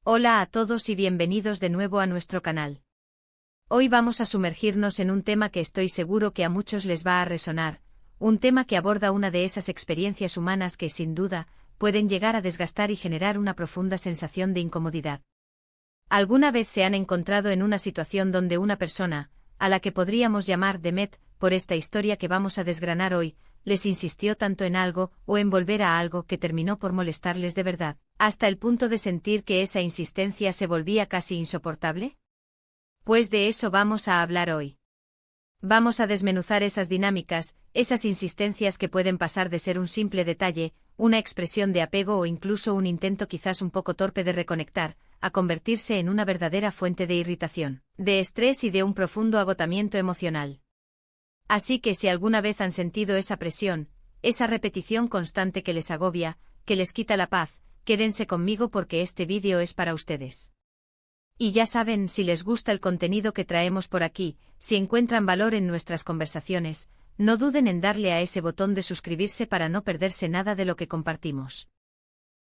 Hola a todos y bienvenidos de nuevo a nuestro canal. Hoy vamos a sumergirnos en un tema que estoy seguro que a muchos les va a resonar, un tema que aborda una de esas experiencias humanas que, sin duda, pueden llegar a desgastar y generar una profunda sensación de incomodidad. ¿Alguna vez se han encontrado en una situación donde una persona, a la que podríamos llamar Demet, por esta historia que vamos a desgranar hoy, les insistió tanto en algo o en volver a algo que terminó por molestarles de verdad, hasta el punto de sentir que esa insistencia se volvía casi insoportable? Pues de eso vamos a hablar hoy. Vamos a desmenuzar esas dinámicas, esas insistencias que pueden pasar de ser un simple detalle, una expresión de apego o incluso un intento quizás un poco torpe de reconectar, a convertirse en una verdadera fuente de irritación, de estrés y de un profundo agotamiento emocional. Así que si alguna vez han sentido esa presión, esa repetición constante que les agobia, que les quita la paz, quédense conmigo porque este vídeo es para ustedes. Y ya saben, si les gusta el contenido que traemos por aquí, si encuentran valor en nuestras conversaciones, no duden en darle a ese botón de suscribirse para no perderse nada de lo que compartimos.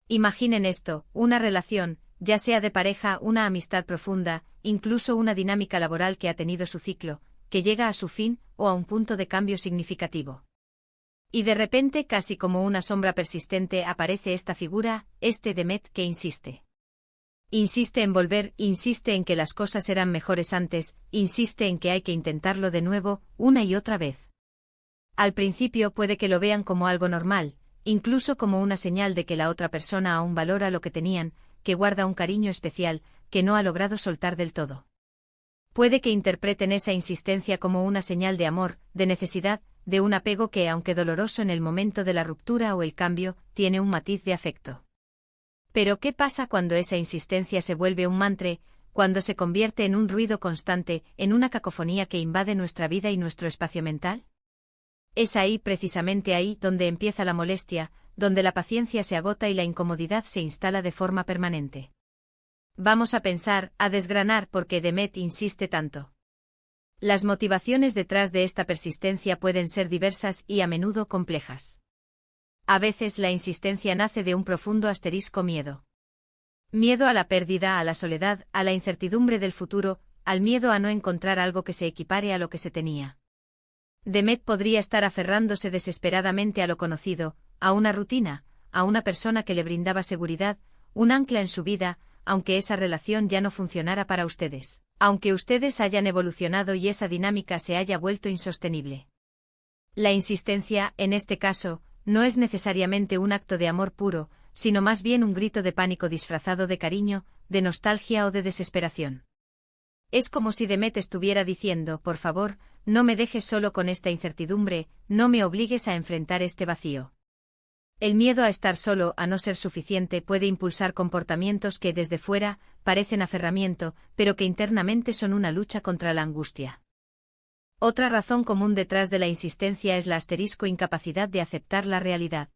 Imaginen esto, una relación, ya sea de pareja, una amistad profunda, incluso una dinámica laboral que ha tenido su ciclo, que llega a su fin o a un punto de cambio significativo. Y de repente, casi como una sombra persistente, aparece esta figura, este Demet que insiste. Insiste en volver, insiste en que las cosas eran mejores antes, insiste en que hay que intentarlo de nuevo, una y otra vez. Al principio puede que lo vean como algo normal, incluso como una señal de que la otra persona aún valora lo que tenían, que guarda un cariño especial, que no ha logrado soltar del todo. Puede que interpreten esa insistencia como una señal de amor, de necesidad, de un apego que, aunque doloroso en el momento de la ruptura o el cambio, tiene un matiz de afecto. Pero ¿qué pasa cuando esa insistencia se vuelve un mantra, cuando se convierte en un ruido constante, en una cacofonía que invade nuestra vida y nuestro espacio mental? Es ahí, precisamente ahí, donde empieza la molestia, donde la paciencia se agota y la incomodidad se instala de forma permanente. Vamos a pensar, a desgranar por qué Demet insiste tanto. Las motivaciones detrás de esta persistencia pueden ser diversas y a menudo complejas. A veces la insistencia nace de un profundo miedo. Miedo a la pérdida, a la soledad, a la incertidumbre del futuro, al miedo a no encontrar algo que se equipare a lo que se tenía. Demet podría estar aferrándose desesperadamente a lo conocido, a una rutina, a una persona que le brindaba seguridad, un ancla en su vida, aunque esa relación ya no funcionara para ustedes, aunque ustedes hayan evolucionado y esa dinámica se haya vuelto insostenible. La insistencia, en este caso, no es necesariamente un acto de amor puro, sino más bien un grito de pánico disfrazado de cariño, de nostalgia o de desesperación. Es como si Demet estuviera diciendo, por favor, no me dejes solo con esta incertidumbre, no me obligues a enfrentar este vacío. El miedo a estar solo, a no ser suficiente, puede impulsar comportamientos que desde fuera parecen aferramiento, pero que internamente son una lucha contra la angustia. Otra razón común detrás de la insistencia es la incapacidad de aceptar la realidad.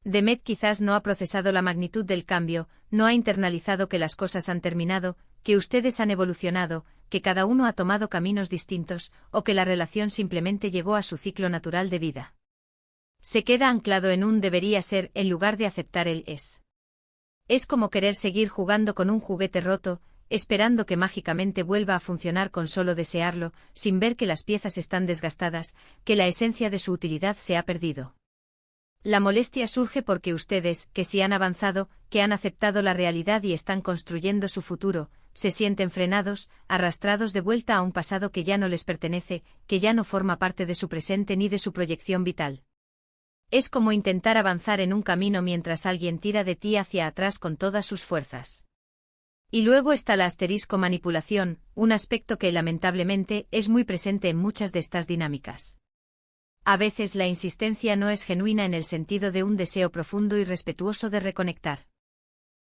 Demet quizás no ha procesado la magnitud del cambio, no ha internalizado que las cosas han terminado, que ustedes han evolucionado, que cada uno ha tomado caminos distintos, o que la relación simplemente llegó a su ciclo natural de vida. Se queda anclado en un debería ser en lugar de aceptar el es. Es como querer seguir jugando con un juguete roto, esperando que mágicamente vuelva a funcionar con solo desearlo, sin ver que las piezas están desgastadas, que la esencia de su utilidad se ha perdido. La molestia surge porque ustedes, que sí han avanzado, que han aceptado la realidad y están construyendo su futuro, se sienten frenados, arrastrados de vuelta a un pasado que ya no les pertenece, que ya no forma parte de su presente ni de su proyección vital. Es como intentar avanzar en un camino mientras alguien tira de ti hacia atrás con todas sus fuerzas. Y luego está la manipulación, un aspecto que lamentablemente es muy presente en muchas de estas dinámicas. A veces la insistencia no es genuina en el sentido de un deseo profundo y respetuoso de reconectar.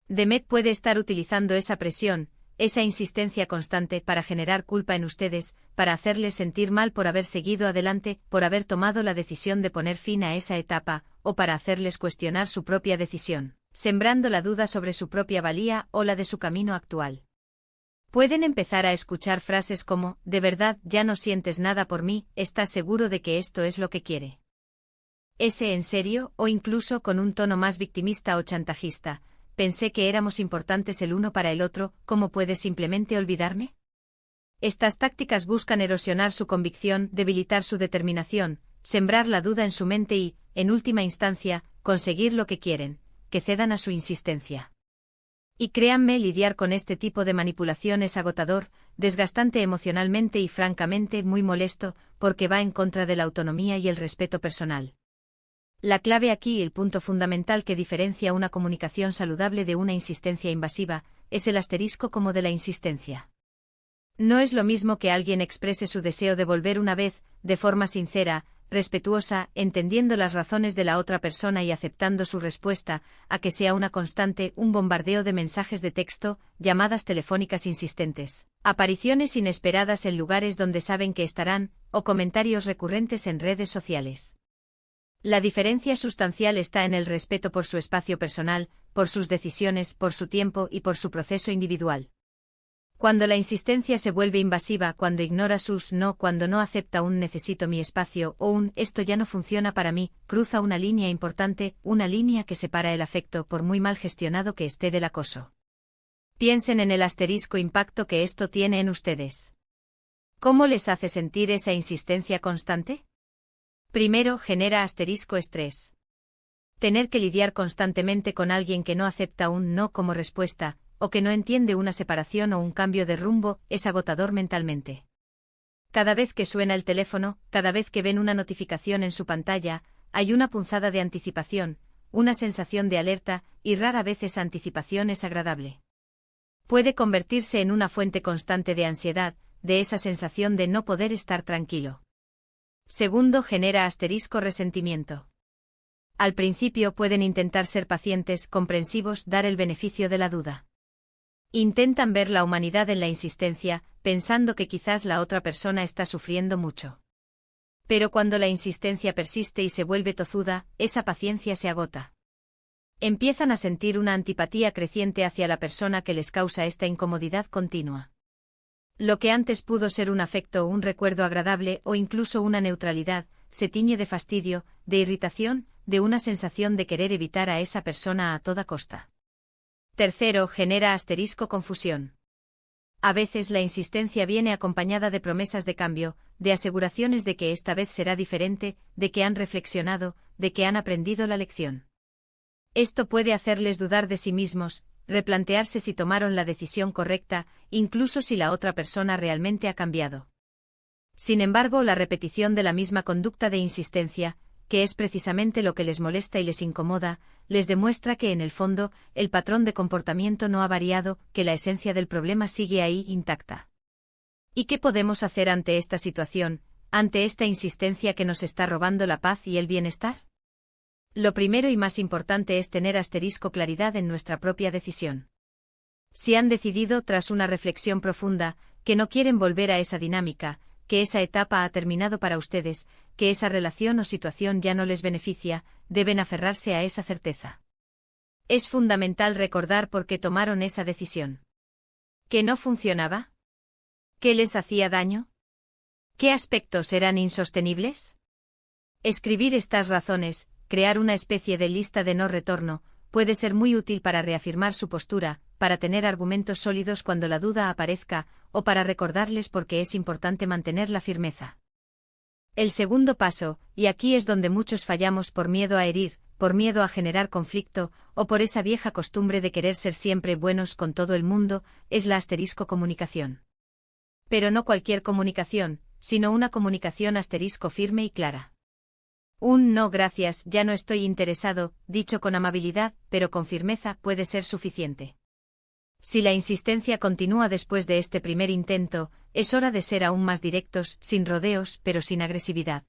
Demet puede estar utilizando esa presión, esa insistencia constante para generar culpa en ustedes, para hacerles sentir mal por haber seguido adelante, por haber tomado la decisión de poner fin a esa etapa, o para hacerles cuestionar su propia decisión, sembrando la duda sobre su propia valía o la de su camino actual. Pueden empezar a escuchar frases como, ¿de verdad ya no sientes nada por mí? ¿Estás seguro de que esto es lo que quiere? ¿Ese en serio? O incluso con un tono más victimista o chantajista, pensé que éramos importantes el uno para el otro, ¿cómo puedes simplemente olvidarme? Estas tácticas buscan erosionar su convicción, debilitar su determinación, sembrar la duda en su mente y, en última instancia, conseguir lo que quieren, que cedan a su insistencia. Y créanme, lidiar con este tipo de manipulación es agotador, desgastante emocionalmente y francamente muy molesto, porque va en contra de la autonomía y el respeto personal. La clave aquí, el punto fundamental que diferencia una comunicación saludable de una insistencia invasiva, es el asterisco como de la insistencia. No es lo mismo que alguien exprese su deseo de volver una vez, de forma sincera, respetuosa, entendiendo las razones de la otra persona y aceptando su respuesta, a que sea una constante, un bombardeo de mensajes de texto, llamadas telefónicas insistentes, apariciones inesperadas en lugares donde saben que estarán, o comentarios recurrentes en redes sociales. La diferencia sustancial está en el respeto por su espacio personal, por sus decisiones, por su tiempo y por su proceso individual. Cuando la insistencia se vuelve invasiva, cuando ignora sus no, cuando no acepta un necesito mi espacio o un esto ya no funciona para mí, cruza una línea importante, una línea que separa el afecto, por muy mal gestionado que esté, del acoso. Piensen en el asterisco impacto que esto tiene en ustedes. ¿Cómo les hace sentir esa insistencia constante? Primero, genera asterisco estrés. Tener que lidiar constantemente con alguien que no acepta un no como respuesta, o que no entiende una separación o un cambio de rumbo, es agotador mentalmente. Cada vez que suena el teléfono, cada vez que ven una notificación en su pantalla, hay una punzada de anticipación, una sensación de alerta, y rara vez esa anticipación es agradable. Puede convertirse en una fuente constante de ansiedad, de esa sensación de no poder estar tranquilo. Segundo, genera asterisco resentimiento. Al principio pueden intentar ser pacientes, comprensivos, dar el beneficio de la duda. Intentan ver la humanidad en la insistencia, pensando que quizás la otra persona está sufriendo mucho. Pero cuando la insistencia persiste y se vuelve tozuda, esa paciencia se agota. Empiezan a sentir una antipatía creciente hacia la persona que les causa esta incomodidad continua. Lo que antes pudo ser un afecto o un recuerdo agradable o incluso una neutralidad, se tiñe de fastidio, de irritación, de una sensación de querer evitar a esa persona a toda costa. Tercero, genera asterisco confusión. A veces la insistencia viene acompañada de promesas de cambio, de aseguraciones de que esta vez será diferente, de que han reflexionado, de que han aprendido la lección. Esto puede hacerles dudar de sí mismos, replantearse si tomaron la decisión correcta, incluso si la otra persona realmente ha cambiado. Sin embargo, la repetición de la misma conducta de insistencia, que es precisamente lo que les molesta y les incomoda, les demuestra que en el fondo, el patrón de comportamiento no ha variado, que la esencia del problema sigue ahí intacta. ¿Y qué podemos hacer ante esta situación, ante esta insistencia que nos está robando la paz y el bienestar? Lo primero y más importante es tener asterisco claridad en nuestra propia decisión. Si han decidido, tras una reflexión profunda, que no quieren volver a esa dinámica, que esa etapa ha terminado para ustedes, que esa relación o situación ya no les beneficia, deben aferrarse a esa certeza. Es fundamental recordar por qué tomaron esa decisión. ¿Qué no funcionaba? ¿Qué les hacía daño? ¿Qué aspectos eran insostenibles? Escribir estas razones, crear una especie de lista de no retorno, puede ser muy útil para reafirmar su postura, para tener argumentos sólidos cuando la duda aparezca, o para recordarles por qué es importante mantener la firmeza. El segundo paso, y aquí es donde muchos fallamos por miedo a herir, por miedo a generar conflicto, o por esa vieja costumbre de querer ser siempre buenos con todo el mundo, es la asterisco comunicación. Pero no cualquier comunicación, sino una comunicación asterisco firme y clara. Un no gracias, ya no estoy interesado, dicho con amabilidad, pero con firmeza, puede ser suficiente. Si la insistencia continúa después de este primer intento, es hora de ser aún más directos, sin rodeos, pero sin agresividad.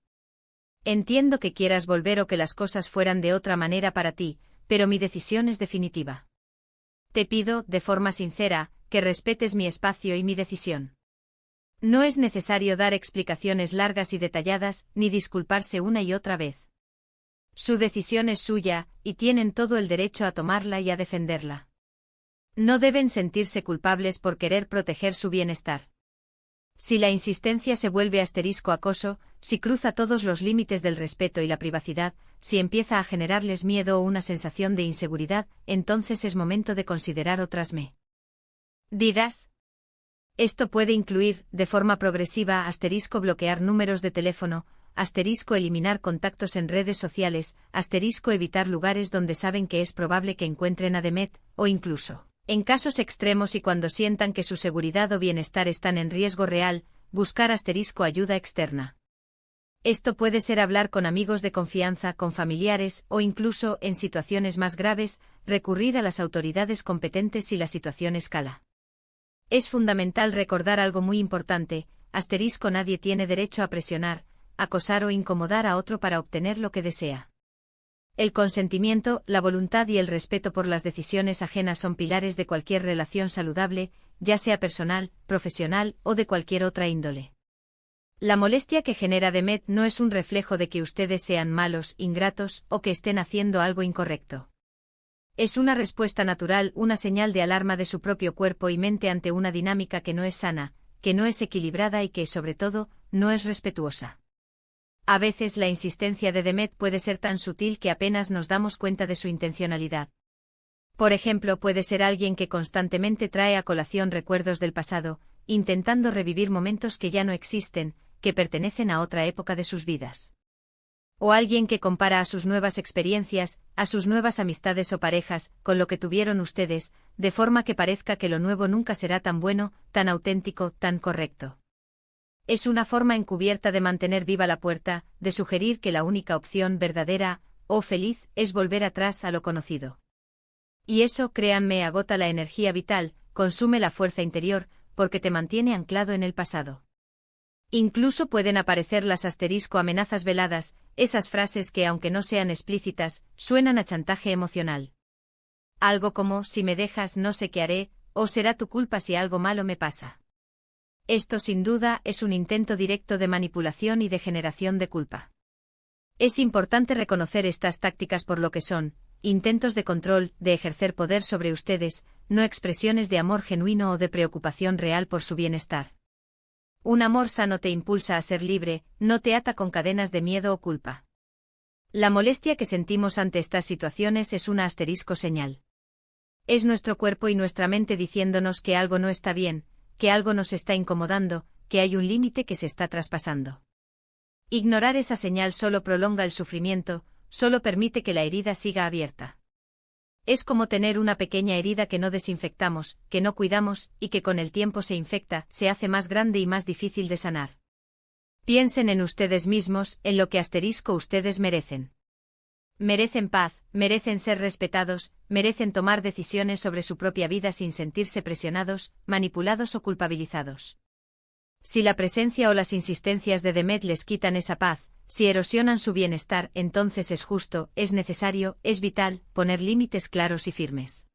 Entiendo que quieras volver o que las cosas fueran de otra manera para ti, pero mi decisión es definitiva. Te pido, de forma sincera, que respetes mi espacio y mi decisión. No es necesario dar explicaciones largas y detalladas, ni disculparse una y otra vez. Su decisión es suya, y tienen todo el derecho a tomarla y a defenderla. No deben sentirse culpables por querer proteger su bienestar. Si la insistencia se vuelve acoso, si cruza todos los límites del respeto y la privacidad, si empieza a generarles miedo o una sensación de inseguridad, entonces es momento de considerar otras medidas. Esto puede incluir, de forma progresiva, bloquear números de teléfono, eliminar contactos en redes sociales, evitar lugares donde saben que es probable que encuentren a Demet, o incluso, en casos extremos y cuando sientan que su seguridad o bienestar están en riesgo real, buscar ayuda externa. Esto puede ser hablar con amigos de confianza, con familiares, o incluso, en situaciones más graves, recurrir a las autoridades competentes si la situación escala. Es fundamental recordar algo muy importante, nadie tiene derecho a presionar, acosar o incomodar a otro para obtener lo que desea. El consentimiento, la voluntad y el respeto por las decisiones ajenas son pilares de cualquier relación saludable, ya sea personal, profesional o de cualquier otra índole. La molestia que genera Demet no es un reflejo de que ustedes sean malos, ingratos o que estén haciendo algo incorrecto. Es una respuesta natural, una señal de alarma de su propio cuerpo y mente ante una dinámica que no es sana, que no es equilibrada y que, sobre todo, no es respetuosa. A veces la insistencia de Demet puede ser tan sutil que apenas nos damos cuenta de su intencionalidad. Por ejemplo, puede ser alguien que constantemente trae a colación recuerdos del pasado, intentando revivir momentos que ya no existen, que pertenecen a otra época de sus vidas. O alguien que compara a sus nuevas experiencias, a sus nuevas amistades o parejas, con lo que tuvieron ustedes, de forma que parezca que lo nuevo nunca será tan bueno, tan auténtico, tan correcto. Es una forma encubierta de mantener viva la puerta, de sugerir que la única opción verdadera, o feliz, es volver atrás a lo conocido. Y eso, créanme, agota la energía vital, consume la fuerza interior, porque te mantiene anclado en el pasado. Incluso pueden aparecer las amenazas veladas, esas frases que, aunque no sean explícitas, suenan a chantaje emocional. Algo como, si me dejas no sé qué haré, o será tu culpa si algo malo me pasa. Esto sin duda es un intento directo de manipulación y de generación de culpa. Es importante reconocer estas tácticas por lo que son, intentos de control, de ejercer poder sobre ustedes, no expresiones de amor genuino o de preocupación real por su bienestar. Un amor sano te impulsa a ser libre, no te ata con cadenas de miedo o culpa. La molestia que sentimos ante estas situaciones es una señal. Es nuestro cuerpo y nuestra mente diciéndonos que algo no está bien, que algo nos está incomodando, que hay un límite que se está traspasando. Ignorar esa señal solo prolonga el sufrimiento, solo permite que la herida siga abierta. Es como tener una pequeña herida que no desinfectamos, que no cuidamos, y que con el tiempo se infecta, se hace más grande y más difícil de sanar. Piensen en ustedes mismos, en lo que ustedes merecen. Merecen paz, merecen ser respetados, merecen tomar decisiones sobre su propia vida sin sentirse presionados, manipulados o culpabilizados. Si la presencia o las insistencias de Demet les quitan esa paz, si erosionan su bienestar, entonces es justo, es necesario, es vital, poner límites claros y firmes.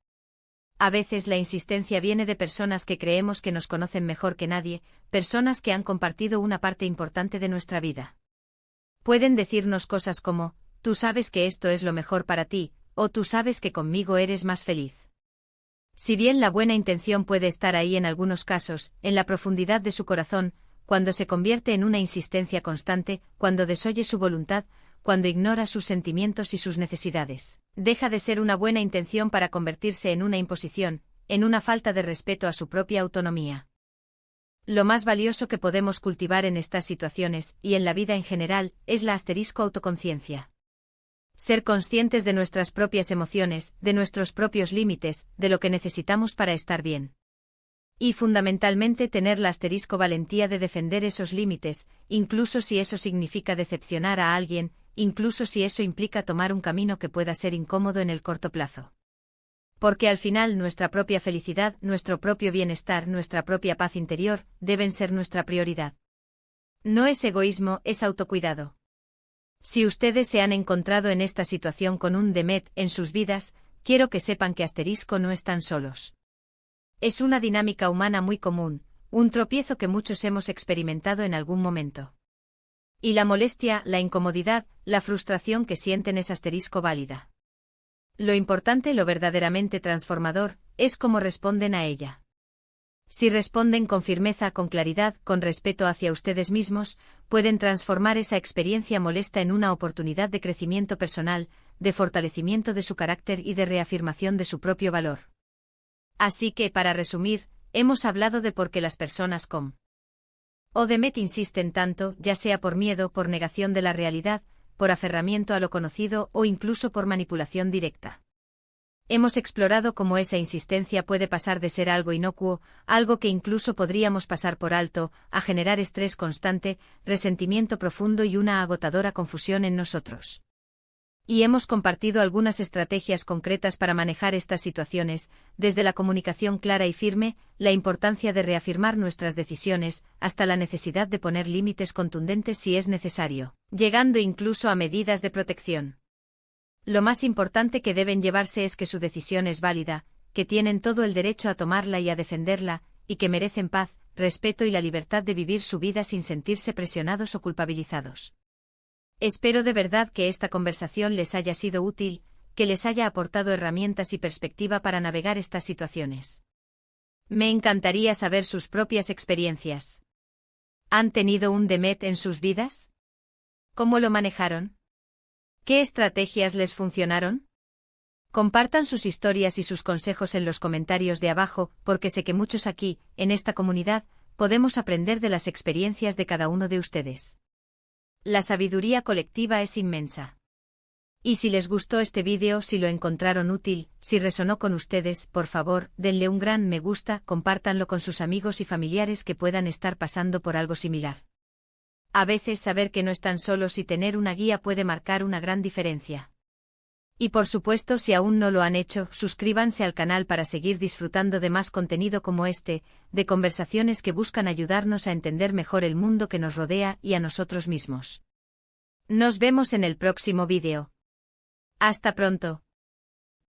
A veces la insistencia viene de personas que creemos que nos conocen mejor que nadie, personas que han compartido una parte importante de nuestra vida. Pueden decirnos cosas como, tú sabes que esto es lo mejor para ti, o tú sabes que conmigo eres más feliz. Si bien la buena intención puede estar ahí en algunos casos, en la profundidad de su corazón, cuando se convierte en una insistencia constante, cuando desoye su voluntad, cuando ignora sus sentimientos y sus necesidades, deja de ser una buena intención para convertirse en una imposición, en una falta de respeto a su propia autonomía. Lo más valioso que podemos cultivar en estas situaciones, y en la vida en general, es la autoconciencia. Ser conscientes de nuestras propias emociones, de nuestros propios límites, de lo que necesitamos para estar bien. Y fundamentalmente tener la valentía de defender esos límites, incluso si eso significa decepcionar a alguien, incluso si eso implica tomar un camino que pueda ser incómodo en el corto plazo. Porque al final nuestra propia felicidad, nuestro propio bienestar, nuestra propia paz interior, deben ser nuestra prioridad. No es egoísmo, es autocuidado. Si ustedes se han encontrado en esta situación con un Demet en sus vidas, quiero que sepan que no están solos. Es una dinámica humana muy común, un tropiezo que muchos hemos experimentado en algún momento. Y la molestia, la incomodidad, la frustración que sienten es válida. Lo importante, lo verdaderamente transformador, es cómo responden a ella. Si responden con firmeza, con claridad, con respeto hacia ustedes mismos, pueden transformar esa experiencia molesta en una oportunidad de crecimiento personal, de fortalecimiento de su carácter y de reafirmación de su propio valor. Así que, para resumir, hemos hablado de por qué las personas con o Demet insisten tanto, ya sea por miedo, por negación de la realidad, por aferramiento a lo conocido o incluso por manipulación directa. Hemos explorado cómo esa insistencia puede pasar de ser algo inocuo, algo que incluso podríamos pasar por alto, a generar estrés constante, resentimiento profundo y una agotadora confusión en nosotros. Y hemos compartido algunas estrategias concretas para manejar estas situaciones, desde la comunicación clara y firme, la importancia de reafirmar nuestras decisiones, hasta la necesidad de poner límites contundentes si es necesario, llegando incluso a medidas de protección. Lo más importante que deben llevarse es que su decisión es válida, que tienen todo el derecho a tomarla y a defenderla, y que merecen paz, respeto y la libertad de vivir su vida sin sentirse presionados o culpabilizados. Espero de verdad que esta conversación les haya sido útil, que les haya aportado herramientas y perspectiva para navegar estas situaciones. Me encantaría saber sus propias experiencias. ¿Han tenido un Demet en sus vidas? ¿Cómo lo manejaron? ¿Qué estrategias les funcionaron? Compartan sus historias y sus consejos en los comentarios de abajo, porque sé que muchos aquí, en esta comunidad, podemos aprender de las experiencias de cada uno de ustedes. La sabiduría colectiva es inmensa. Y si les gustó este vídeo, si lo encontraron útil, si resonó con ustedes, por favor, denle un gran me gusta, compártanlo con sus amigos y familiares que puedan estar pasando por algo similar. A veces saber que no están solos y tener una guía puede marcar una gran diferencia. Y por supuesto, si aún no lo han hecho, suscríbanse al canal para seguir disfrutando de más contenido como este, de conversaciones que buscan ayudarnos a entender mejor el mundo que nos rodea y a nosotros mismos. Nos vemos en el próximo vídeo. Hasta pronto.